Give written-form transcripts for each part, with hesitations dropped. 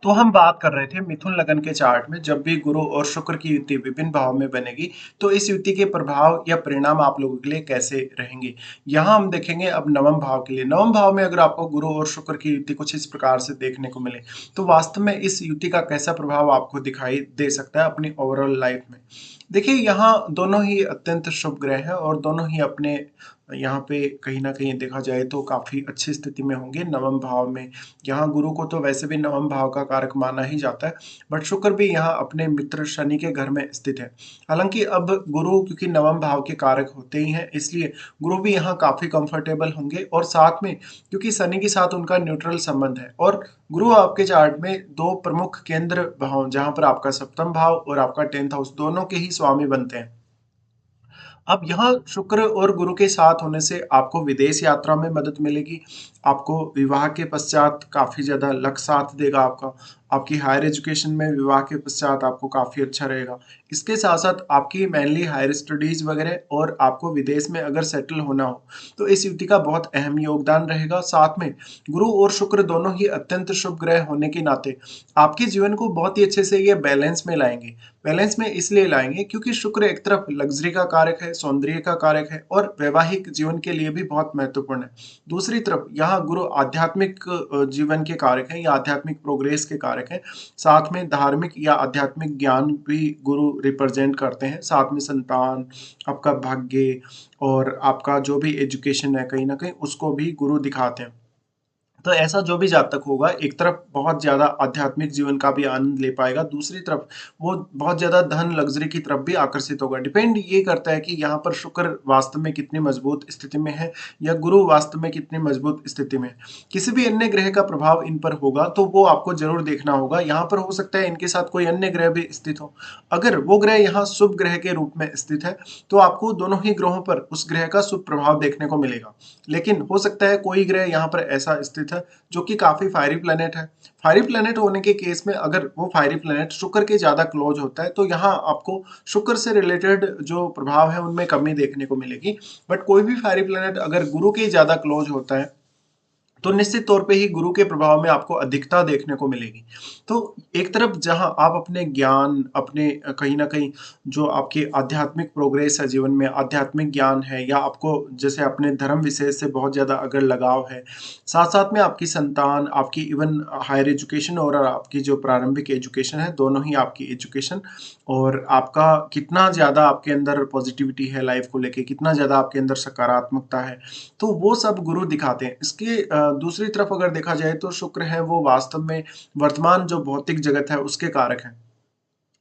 तो हम बात कर रहे थे मिथुन लगन के चार्ट में जब भी गुरु और शुक्र की युति विभिन्न भाव में बनेगी तो इस युति के प्रभाव या परिणाम आप लोगों के लिए कैसे रहेंगे। यहाँ हम देखेंगे अब नवम भाव के लिए। नवम भाव में अगर आपको गुरु और शुक्र की युति कुछ इस प्रकार से देखने को मिले तो वास्तव में इस युति का कैसा प्रभाव आपको दिखाई दे सकता है अपनी ओवरऑल लाइफ में। देखिए यहाँ दोनों ही अत्यंत शुभ ग्रह हैं और दोनों ही अपने यहाँ पे कहीं ना कहीं देखा जाए तो काफी अच्छी स्थिति में होंगे नवम भाव में। यहाँ गुरु को तो वैसे भी नवम भाव का कारक माना ही जाता है, बट शुक्र भी यहाँ अपने मित्र शनि के घर में स्थित है। हालांकि अब गुरु क्योंकि नवम भाव के कारक होते ही हैं इसलिए गुरु भी यहाँ काफी कंफर्टेबल होंगे और साथ में क्योंकि शनि के साथ उनका न्यूट्रल संबंध है और गुरु आपके चार्ट में दो प्रमुख केंद्र भाव जहां पर आपका सप्तम भाव और आपका 10th हाउस दोनों के ही स्वामी बनते हैं। अब यहाँ शुक्र और गुरु के साथ होने से आपको विदेश यात्रा में मदद मिलेगी। आपको विवाह के पश्चात काफ़ी ज़्यादा लक साथ देगा आपका। आपकी हायर एजुकेशन में विवाह के पश्चात आपको काफ़ी अच्छा रहेगा। इसके साथ-साथ आपकी मेनली हायर स्टडीज़ वगैरह और आपको विदेश में अगर सेटल होना हो, तो इस युति का बहुत अहम योगदान रहेगा। साथ में गुरु और शुक्र दोनों ही अत्यंत शुभ ग्रह होने के नाते आपके जीवन को बहुत ही अच्छे से ये बैलेंस में लाएँगे। बैलेंस में इसलिए लाएँगे क्योंकि शुक्र एक तरफ लग्ज़री का कारक है, सौंदर्य का कारक है और वैवाहिक जीवन के लिए भी बहुत महत्वपूर्ण है। दूसरी तरफ यहाँ गुरु आध्यात्मिक जीवन के कारक हैं या आध्यात्मिक प्रोग्रेस के कारक हैं। साथ में धार्मिक या आध्यात्मिक ज्ञान भी गुरु रिप्रेजेंट करते हैं। साथ में संतान, आपका भाग्य और आपका जो भी एजुकेशन है कहीं न कहीं उसको भी गुरु दिखाते हैं। तो ऐसा जो भी जातक होगा एक तरफ बहुत ज़्यादा आध्यात्मिक जीवन का भी आनंद ले पाएगा, दूसरी तरफ वो बहुत ज़्यादा धन लग्ज़री की तरफ भी आकर्षित होगा। डिपेंड ये करता है कि यहाँ पर शुक्र वास्तव में कितनी मजबूत स्थिति में है या गुरु वास्तव में कितनी मजबूत स्थिति में है। किसी भी अन्य ग्रह का प्रभाव इन पर होगा तो वो आपको ज़रूर देखना होगा। यहाँ पर हो सकता है इनके साथ कोई अन्य ग्रह भी स्थित हो। अगर वो ग्रह यहाँ शुभ ग्रह के रूप में स्थित है तो आपको दोनों ही ग्रहों पर उस ग्रह का शुभ प्रभाव देखने को मिलेगा। लेकिन हो सकता है कोई ग्रह यहाँ पर ऐसा स्थित है जो कि काफी फायरी प्लेनेट है। फायरी प्लेनेट होने के केस में अगर वो फायरी प्लेनेट शुक्र के ज्यादा क्लोज होता है तो यहाँ आपको शुक्र से रिलेटेड जो प्रभाव है उनमें कमी देखने को मिलेगी। बट कोई भी फायरी प्लेनेट अगर गुरु के ज्यादा क्लोज होता है तो निश्चित तौर पे ही गुरु के प्रभाव में आपको अधिकता देखने को मिलेगी। तो एक तरफ जहां आप अपने ज्ञान, अपने कहीं न कहीं जो आपकी आध्यात्मिक प्रोग्रेस है जीवन में, आध्यात्मिक ज्ञान है या आपको जैसे अपने धर्म विषय से बहुत ज़्यादा अगर लगाव है, साथ-साथ में आपकी संतान, आपकी इवन हायर एजुकेशन और आपकी जो प्रारंभिक एजुकेशन है, दोनों ही आपकी एजुकेशन और आपका कितना ज़्यादा आपके अंदर पॉजिटिविटी है लाइफ को लेके, कितना ज़्यादा आपके अंदर सकारात्मकता है, तो वो सब गुरु दिखाते हैं। इसके दूसरी तरफ अगर देखा जाए तो शुक्र है वो वास्तव में वर्तमान जो भौतिक जगत है उसके कारक हैं।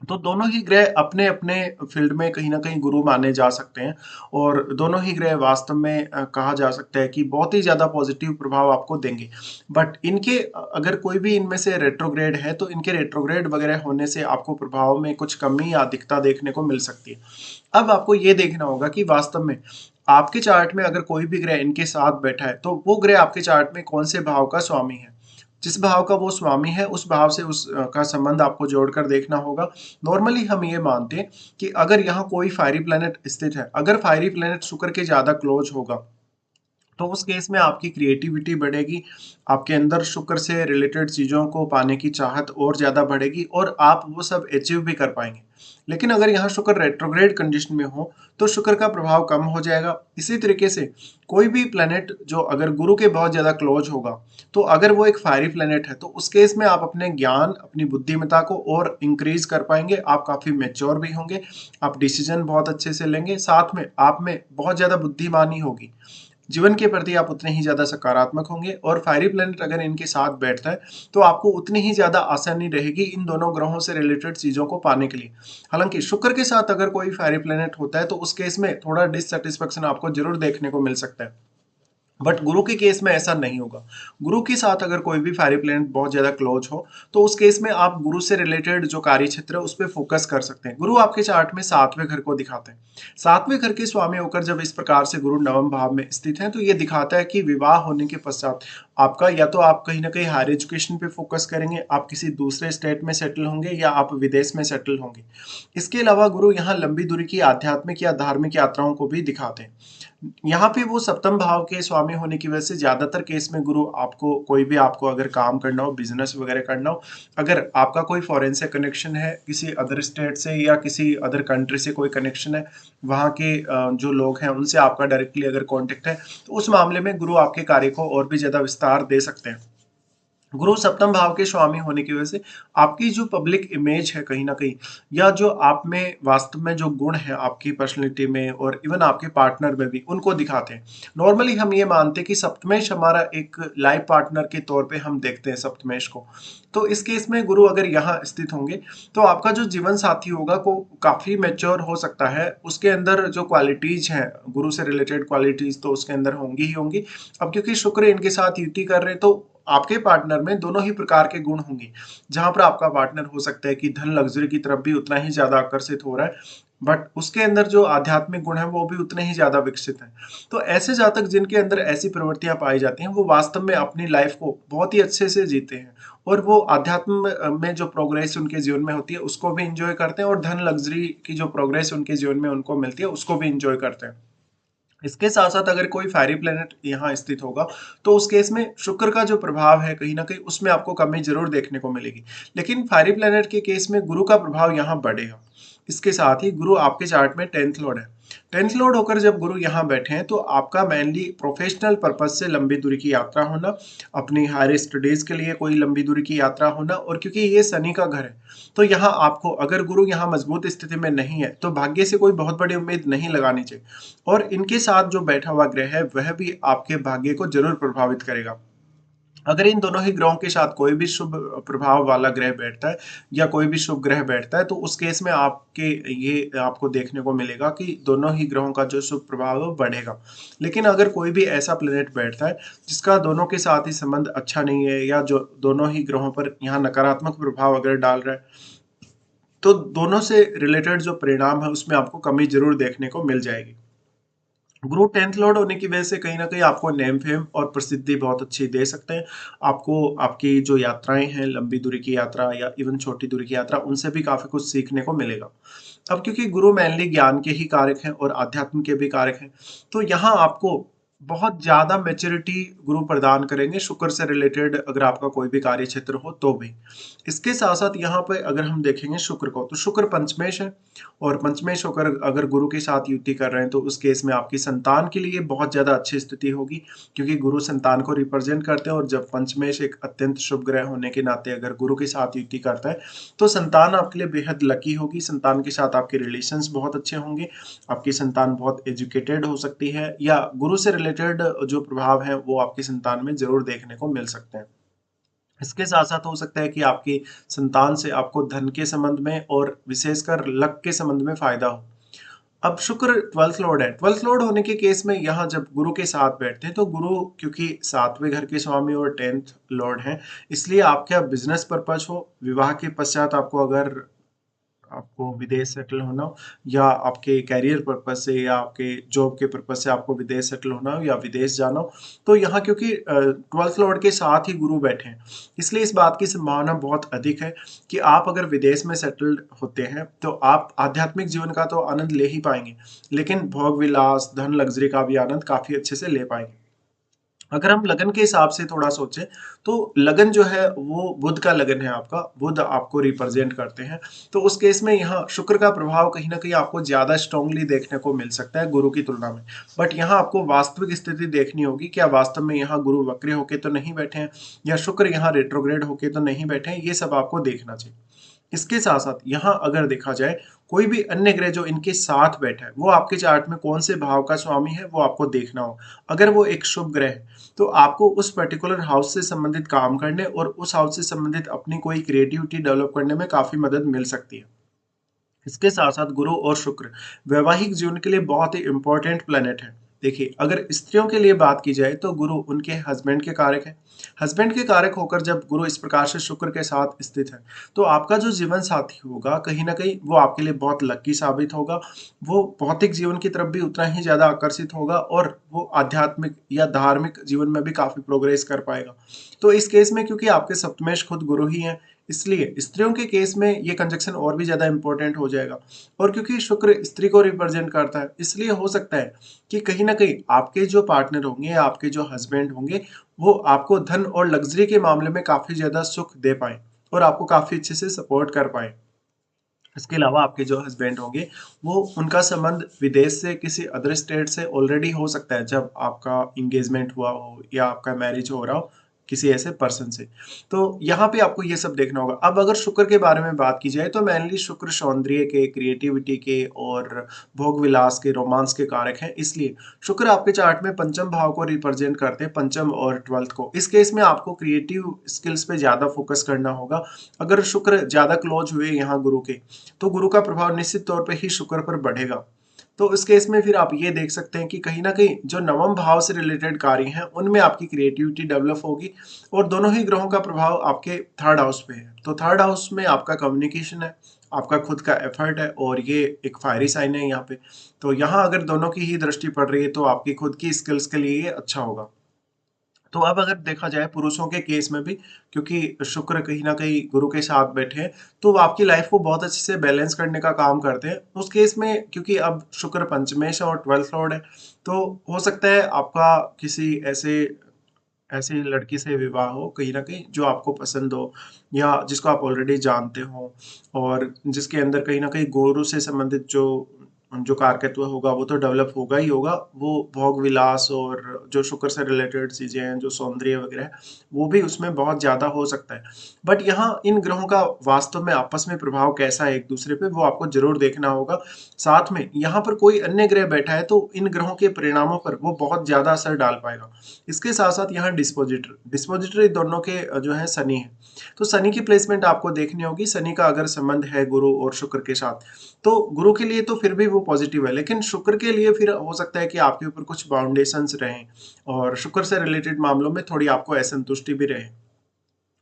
तो दोनों ही ग्रह अपने-अपने फील्ड में कहीं न कहीं गुरु माने जा सकते हैं और दोनों ही ग्रह वास्तव में कहा जा सकता है कि बहुत ही ज़्यादा पॉजिटिव प्रभाव आपको देंगे। बट इनके अगर कोई भी इनमें से रेट्रोग्रेड है तो इनके रेट्रोग्रेड वगैरह होने से आपको प्रभाव में कुछ कमी या अधिकता देखने को मिल सकती है। अब आपको ये देखना होगा कि वास्तव में आपके चार्ट में अगर कोई भी ग्रह इनके साथ बैठा है तो वो ग्रह आपके चार्ट में कौन से भाव का स्वामी है। जिस भाव का वो स्वामी है उस भाव से उस का संबंध आपको जोड़कर देखना होगा। नॉर्मली हम ये मानते हैं कि अगर यहाँ कोई फायरी प्लैनेट स्थित है, अगर फायरी प्लैनेट शुक्र के ज़्यादा क्लोज होगा तो उस केस में आपकी क्रिएटिविटी बढ़ेगी, आपके अंदर शुक्र से रिलेटेड चीज़ों को पाने की चाहत और ज़्यादा बढ़ेगी और आप वो सब अचीव भी कर पाएँगे। लेकिन अगर यहाँ शुक्र रेट्रोग्रेड कंडीशन में हो, तो शुक्र का प्रभाव कम हो जाएगा। इसी तरीके से कोई भी प्लैनेट जो अगर गुरु के बहुत ज़्यादा क्लोज होगा, तो अगर वो एक फायरी प्लैनेट है, तो उस केस में आप अपने ज्ञान, अपनी बुद्धिमत्ता को और इंक्रीज़ कर पाएँगे, आप काफ़ी मैच्योर भी होंगे, आप डिसीज़न बहुत अच्छे से लेंगे, साथ में आप में बहुत ज़्यादा बुद्धिमानी होगी। जीवन के प्रति आप उतने ही ज़्यादा सकारात्मक होंगे और फायरी प्लैनेट अगर इनके साथ बैठता है तो आपको उतनी ही ज़्यादा आसानी रहेगी इन दोनों ग्रहों से रिलेटेड चीज़ों को पाने के लिए। हालांकि शुक्र के साथ अगर कोई फायरी प्लैनेट होता है तो उस केस में थोड़ा डिससैटिस्फैक्शन आपको जरूर देखने को मिल सकता है। बट गुरु के केस में ऐसा नहीं होगा। गुरु के साथ अगर कोई भी फायरी प्लैनेट बहुत ज़्यादा क्लोज हो, तो उस केस में आप गुरु से रिलेटेड जो कार्य क्षेत्र है, उस पे फ़ोकस कर सकते हैं। गुरु आपके चार्ट में 7वें घर को दिखाते हैं। 7वें घर के स्वामी होकर जब इस प्रकार से गुरु नवम भाव में स्थित हैं, तो ये दिखाता है कि विवाह होने के पश्चात आपका या तो आप कहीं ना कहीं हायर एजुकेशन पे फोकस करेंगे, आप किसी दूसरे स्टेट में सेटल होंगे या आप विदेश में सेटल होंगे। इसके अलावा गुरु यहाँ लंबी दूरी की आध्यात्मिक या धार्मिक यात्राओं को भी दिखाते हैं। यहाँ पे वो सप्तम भाव के स्वामी होने की वजह से ज्यादातर केस में गुरु आपको कोई भी आपको अगर काम करना हो, बिजनेस वगैरह करना हो, अगर आपका कोई फॉरेन से कनेक्शन है, किसी अदर स्टेट से या किसी अदर कंट्री से कोई कनेक्शन है, वहाँ के जो लोग हैं उनसे आपका डायरेक्टली अगर कांटेक्ट है, तो उस मामले में गुरु आपके कार्य को और भी ज्यादा विस्तार दे सकते हैं। गुरु सप्तम भाव के स्वामी होने की वजह से आपकी जो पब्लिक इमेज है कहीं ना कहीं, या जो आप में वास्तव में जो गुण है आपकी पर्सनैलिटी में और इवन आपके पार्टनर में भी, उनको दिखाते हैं। नॉर्मली हम ये मानते हैं कि सप्तमेश हमारा एक लाइफ पार्टनर के तौर पे हम देखते हैं सप्तमेश को। तो इस केस में गुरु अगर यहाँ स्थित होंगे तो आपका जो जीवन साथी होगा वो काफी मेच्योर हो सकता है, उसके अंदर जो क्वालिटीज हैं गुरु से रिलेटेड क्वालिटीज तो उसके अंदर होंगी ही होंगी। अब क्योंकि शुक्र इनके साथ युति कर रहे हैं तो आपके पार्टनर में दोनों ही प्रकार के गुण होंगे। जहां पर आपका पार्टनर हो सकता है कि धन लग्जरी की तरफ भी उतना ही ज्यादा आकर्षित हो रहा है, बट उसके अंदर जो आध्यात्मिक गुण है वो भी उतने ही ज्यादा विकसित है। तो ऐसे जातक जिनके अंदर ऐसी प्रवृत्तियां पाई जाती हैं वो वास्तव में अपनी लाइफ को बहुत ही अच्छे से जीते हैं, और वो आध्यात्म में जो प्रोग्रेस उनके जीवन में होती है उसको भी इंजॉय करते हैं, और धन लग्जरी की जो प्रोग्रेस उनके जीवन में उनको मिलती है उसको भी इंजॉय करते हैं। इसके साथ साथ अगर कोई फायरी प्लेनेट यहाँ स्थित होगा तो उस केस में शुक्र का जो प्रभाव है कहीं ना कहीं उसमें आपको कमी जरूर देखने को मिलेगी, लेकिन फायरी प्लेनेट के केस में गुरु का प्रभाव यहाँ बढ़ेगा। इसके साथ ही गुरु आपके चार्ट में 10th लॉर्ड है। 10th लॉर्ड होकर जब गुरु यहाँ बैठे हैं तो आपका मेनली प्रोफेशनल पर्पज से लंबी दूरी की यात्रा होना, अपनी हायर स्टडीज के लिए कोई लंबी दूरी की यात्रा होना, और क्योंकि ये शनि का घर है तो यहाँ आपको अगर गुरु यहाँ मजबूत स्थिति में नहीं है तो भाग्य से कोई बहुत बड़ी उम्मीद नहीं लगानी चाहिए। और इनके साथ जो बैठा हुआ ग्रह है वह भी आपके भाग्य को जरूर प्रभावित करेगा। अगर इन दोनों ही ग्रहों के साथ कोई भी शुभ प्रभाव वाला ग्रह बैठता है या कोई भी शुभ ग्रह बैठता है तो उस केस में आपके ये आपको देखने को मिलेगा कि दोनों ही ग्रहों का जो शुभ प्रभाव है वो बढ़ेगा। लेकिन अगर कोई भी ऐसा प्लेनेट बैठता है जिसका दोनों के साथ ही संबंध अच्छा नहीं है, या जो दोनों ही ग्रहों पर यहाँ नकारात्मक प्रभाव अगर डाल रहा है, तो दोनों से रिलेटेड जो परिणाम है उसमें आपको कमी जरूर देखने को मिल जाएगी। गुरु 10th लॉर्ड होने की वजह से कहीं ना कहीं आपको नेम फेम और प्रसिद्धि बहुत अच्छी दे सकते हैं। आपको आपकी जो यात्राएं हैं, लंबी दूरी की यात्रा या इवन छोटी दूरी की यात्रा, उनसे भी काफी कुछ सीखने को मिलेगा। अब क्योंकि गुरु मेनली ज्ञान के ही कारक हैं और आध्यात्म के भी कारक हैं, तो यहाँ आपको बहुत ज्यादा मेच्योरिटी गुरु प्रदान करेंगे शुक्र से रिलेटेड, अगर आपका कोई भी कार्य क्षेत्र हो तो भी। इसके साथ साथ यहाँ पे अगर हम देखेंगे शुक्र को, तो शुक्र पंचमेश है, और पंचमेश होकर अगर गुरु के साथ युति कर रहे हैं तो उस केस में आपकी संतान के लिए बहुत ज्यादा अच्छी स्थिति होगी, क्योंकि गुरु संतान को रिप्रेजेंट करते हैं, और जब पंचमेश एक अत्यंत शुभ ग्रह होने के नाते अगर गुरु के साथ युति करता है तो संतान आपके लिए बेहद लकी होगी। संतान के साथ आपके रिलेशंस बहुत अच्छे होंगे, आपकी संतान बहुत एजुकेटेड हो सकती है, या गुरु से रिलेटेड जो प्रभाव है वो आपकी संतान में जरूर देखने को मिल सकते हैं। इसके साथ साथ हो सकता है कि आपकी संतान से आपको धन के संबंध में और विशेषकर लक के संबंध में फायदा हो। अब शुक्र 12th लॉर्ड है। 12th लॉर्ड होने के केस में यहाँ जब गुरु के साथ बैठते हैं तो गुरु क्योंकि 7वें घर के स्वामी और 10th लॉर्ड हैं, इसलिए आपका बिजनेस पर्पज हो, विवाह के पश्चात आपको अगर आपको विदेश सेटल होना हो, या आपके कैरियर पर्पज से या आपके जॉब के पर्पज से आपको विदेश सेटल होना हो या विदेश जाना हो, तो यहाँ क्योंकि 12th लॉर्ड के साथ ही गुरु बैठे हैं, इसलिए इस बात की संभावना बहुत अधिक है कि आप अगर विदेश में सेटल्ड होते हैं तो आप आध्यात्मिक जीवन का तो आनंद ले ही पाएंगे, लेकिन भोग विलास धन लग्जरी का भी आनंद काफी अच्छे से ले पाएंगे। अगर हम लगन के हिसाब से थोड़ा सोचें तो लगन जो है वो बुध का लगन है, आपका बुध आपको रिप्रेजेंट करते हैं, तो उस केस में यहाँ शुक्र का प्रभाव कहीं ना कहीं आपको ज्यादा स्ट्रांगली देखने को मिल सकता है गुरु की तुलना में। बट यहाँ आपको वास्तविक स्थिति देखनी होगी, क्या वास्तव में यहाँ गुरु वक्री होके तो नहीं बैठे हैं, या शुक्र यहाँ रेट्रोग्रेड होके तो नहीं बैठे हैं, ये सब आपको देखना चाहिए। इसके साथ साथ यहाँ अगर देखा जाए कोई भी अन्य ग्रह जो इनके साथ बैठा है वो आपके चार्ट में कौन से भाव का स्वामी है वो आपको देखना हो। अगर वो एक शुभ ग्रह है तो आपको उस पर्टिकुलर हाउस से संबंधित काम करने और उस हाउस से संबंधित अपनी कोई क्रिएटिविटी डेवलप करने में काफी मदद मिल सकती है। इसके साथ साथ गुरु और शुक्र वैवाहिक जीवन के लिए बहुत ही इंपॉर्टेंट प्लेनेट है। देखिए, अगर स्त्रियों के लिए बात की जाए तो गुरु उनके हस्बैंड के कारक है। हस्बैंड के कारक होकर जब गुरु इस प्रकार से शुक्र के साथ स्थित है, तो आपका जो जीवन साथी होगा कहीं न कहीं वो आपके लिए बहुत लकी साबित होगा। वो भौतिक जीवन की तरफ भी उतना ही ज़्यादा आकर्षित होगा और वो आध्यात्मिक या धार्मिक जीवन में भी काफ़ी प्रोग्रेस कर पाएगा। तो इस केस में क्योंकि आपके सप्तमेश खुद गुरु ही हैं, इसलिए स्त्रियों के केस में ये कंजंक्शन और भी ज़्यादा इम्पोर्टेंट हो जाएगा। और क्योंकि शुक्र स्त्री को रिप्रेजेंट करता है, इसलिए हो सकता है कि कहीं न कहीं आपके जो पार्टनर होंगे, आपके जो हस्बैंड होंगे, वो आपको धन और लग्ज़री के मामले में काफ़ी ज़्यादा सुख दे पाएँ और आपको काफ़ी अच्छे से सपोर्ट कर पाएँ। इसके अलावा आपके जो हस्बैंड होंगे, वो उनका संबंध विदेश से किसी अदर स्टेट से ऑलरेडी हो सकता है जब आपका एंगेजमेंट हुआ हो या आपका मैरिज हो रहा हो किसी ऐसे पर्सन से। तो यहाँ पे आपको ये सब देखना होगा। अब अगर शुक्र के बारे में बात की जाए तो मेनली शुक्र सौंदर्य के, क्रिएटिविटी के और भोग विलास के, रोमांस के कारक हैं। इसलिए शुक्र आपके चार्ट में पंचम भाव को रिप्रेजेंट करते हैं, पंचम और 12th को। इस केस में आपको क्रिएटिव स्किल्स पे ज़्यादा फोकस करना होगा। अगर शुक्र ज़्यादा क्लोज हुए यहाँ गुरु के, तो गुरु का प्रभाव निश्चित तौर पे ही शुक्र पर बढ़ेगा। तो इस केस में फिर आप ये देख सकते हैं कि कहीं न कहीं जो नवम भाव से रिलेटेड कार्य हैं, उनमें आपकी क्रिएटिविटी डेवलप होगी और दोनों ही ग्रहों का प्रभाव आपके थर्ड हाउस पे है। तो थर्ड हाउस में आपका कम्युनिकेशन है, आपका खुद का एफर्ट है और ये एक फायरी साइन है यहाँ पे। तो यहाँ अगर दोनों की ही दृष्टि पड़ रही है, तो आपकी खुद की स्किल्स के लिए ये अच्छा होगा। तो अब अगर देखा जाए पुरुषों के केस में भी, क्योंकि शुक्र कहीं न कहीं गुरु के साथ बैठे हैं, तो वो आपकी लाइफ को बहुत अच्छे से बैलेंस करने का काम करते हैं। उस केस में क्योंकि अब शुक्र पंचमेश है और 12th लॉर्ड है, तो हो सकता है आपका किसी ऐसे ऐसी लड़की से विवाह हो कहीं न कहीं जो आपको पसंद हो या जिसको आप ऑलरेडी जानते हो और जिसके अंदर कहीं न कहीं गुरु से संबंधित जो जो कारकत्व होगा वो तो डेवलप होगा ही होगा। वो भोग विलास और जो शुक्र से रिलेटेड चीज़ें हैं, जो सौंदर्य वगैरह है, वो भी उसमें बहुत ज़्यादा हो सकता है। बट यहाँ इन ग्रहों का वास्तव में आपस में प्रभाव कैसा है एक-दूसरे पे, वो आपको ज़रूर देखना होगा। साथ में यहाँ पर कोई अन्य ग्रह बैठा है तो इन ग्रहों के परिणामों पर वो बहुत ज़्यादा असर डाल पाएगा। इसके साथ-साथ यहाँ डिस्पोजिटर दोनों के जो है शनि है। तो शनि की प्लेसमेंट आपको देखनी होगी। शनि का अगर संबंध है गुरु और शुक्र के साथ, तो गुरु के लिए तो फिर भी वो पॉजिटिव है, लेकिन शुक्र के लिए फिर हो सकता है कि आपके ऊपर कुछ बाउंडेशंस रहें और शुक्र से रिलेटेड मामलों में थोड़ी आपको असंतुष्टि भी रहे।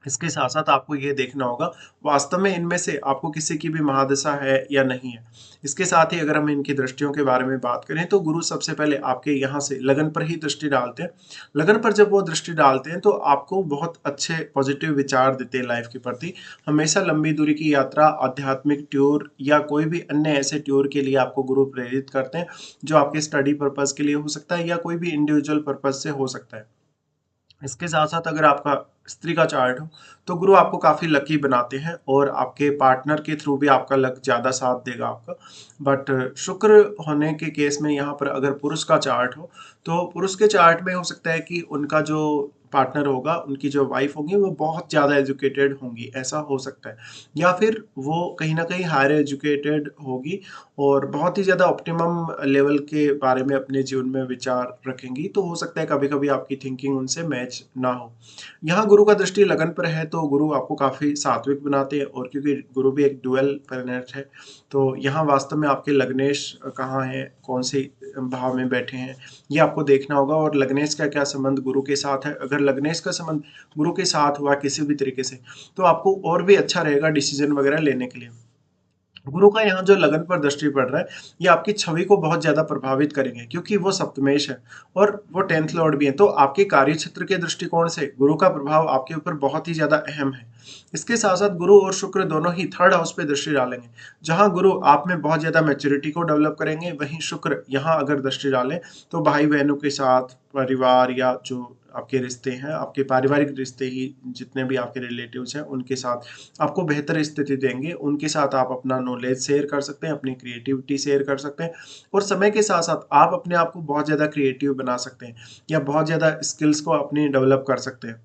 इसके साथ-साथ आपको ये देखना होगा, वास्तव में इनमें से आपको किसी की भी महादशा है या नहीं है। इसके साथ ही अगर हम इनकी दृष्टियों के बारे में बात करें, तो गुरु सबसे पहले आपके यहाँ से लगन पर ही दृष्टि डालते हैं। लगन पर जब वो दृष्टि डालते हैं, तो आपको बहुत अच्छे पॉजिटिव विचार देते हैं लाइफ के प्रति। हमेशा लंबी दूरी की यात्रा, आध्यात्मिक टूर या कोई भी अन्य ऐसे टूर के लिए आपको गुरु प्रेरित करते हैं, जो आपके स्टडी पर्पज़ के लिए हो सकता है या कोई भी इंडिविजुअल पर्पज़ से हो सकता है। इसके साथ-साथ अगर आपका स्त्री का चार्ट हो, तो गुरु आपको काफ़ी लकी बनाते हैं और आपके पार्टनर के थ्रू भी आपका लक ज़्यादा साथ देगा आपका। बट शुक्र होने के केस में यहाँ पर अगर पुरुष का चार्ट हो, तो पुरुष के चार्ट में हो सकता है कि उनका जो पार्टनर होगा, उनकी जो वाइफ़ होंगी, वो बहुत ज़्यादा एजुकेटेड होंगी, ऐसा हो सकता है। या फिर वो कहीं न कहीं हायर एजुकेटेड होगी और बहुत ही ज़्यादा ऑप्टिमम लेवल के बारे में अपने जीवन में विचार रखेंगी, तो हो सकता है कभी-कभी आपकी थिंकिंग उनसे मैच ना हो। यहाँ गुरु का दृष्टि लगन पर है, तो गुरु आपको काफ़ी सात्विक बनाते हैं और क्योंकि गुरु भी एक ड्यूअल प्लैनेट है, तो यहाँ वास्तव में आपके लग्नेश कहाँ हैं, कौन-से भाव में बैठे हैं, ये आपको देखना होगा और लग्नेश का क्या संबंध गुरु के साथ है। अगर लग्नेश का संबंध गुरु के साथ हुआ किसी भी तरीके से, तो आपको और भी अच्छा रहेगा डिसीज़न वगैरह लेने के लिए। गुरु का यहाँ जो लगन पर दृष्टि पड़ रहा है, ये आपकी छवि को बहुत ज़्यादा प्रभावित करेंगे क्योंकि वो सप्तमेश है और वो 10th लॉर्ड भी है। तो आपके कार्यक्षेत्र के दृष्टिकोण से गुरु का प्रभाव आपके ऊपर बहुत ही ज़्यादा अहम है। इसके साथ-साथ गुरु और शुक्र दोनों ही थर्ड हाउस पे दृष्टि डालेंगे। जहाँ गुरु आप में बहुत ज़्यादा मैच्योरिटी को डेवलप करेंगे, वहीं शुक्र यहाँ अगर दृष्टि डालें, तो भाई-बहनों के साथ, परिवार या जो आपके रिश्ते हैं, आपके पारिवारिक रिश्ते ही जितने भी आपके रिलेटिव्स हैं, उनके साथ आपको बेहतर स्थिति देंगे। उनके साथ आप अपना नॉलेज शेयर कर सकते हैं, अपनी क्रिएटिविटी शेयर कर सकते हैं और समय के साथ-साथ आप अपने आप को बहुत ज़्यादा क्रिएटिव बना सकते हैं या बहुत ज़्यादा स्किल्स को अपनी डेवलप कर सकते हैं।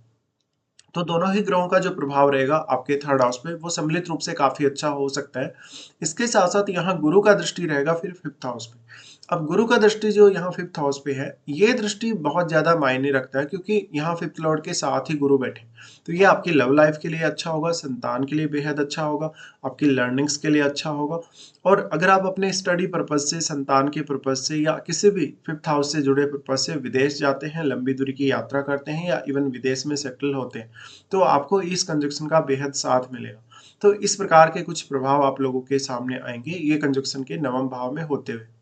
तो दोनों ही ग्रहों का जो प्रभाव रहेगा आपके थर्ड हाउस पे, वो सम्मिलित रूप से काफ़ी अच्छा हो सकता है। इसके साथ-साथ यहाँ गुरु का दृष्टि रहेगा फिर 5th हाउस पे। अब गुरु का दृष्टि जो यहाँ 5th हाउस पे है, ये दृष्टि बहुत ज़्यादा मायने रखता है क्योंकि यहाँ 5th लॉर्ड के साथ ही गुरु बैठे। तो ये आपकी लव लाइफ के लिए अच्छा होगा, संतान के लिए बेहद अच्छा होगा, आपकी लर्निंग्स के लिए अच्छा होगा। और अगर आप अपने स्टडी पर्पज़ से, संतान के पर्पज़ से या किसी भी 5th हाउस से जुड़े पर्पज़ से विदेश जाते हैं, लंबी दूरी की यात्रा करते हैं या इवन विदेश में सेटल होते हैं, तो आपको इस कंजक्शन का बेहद साथ मिलेगा। तो इस प्रकार के कुछ प्रभाव आप लोगों के सामने आएँगे, ये कंजक्शन के 9वें भाव में होते हुए।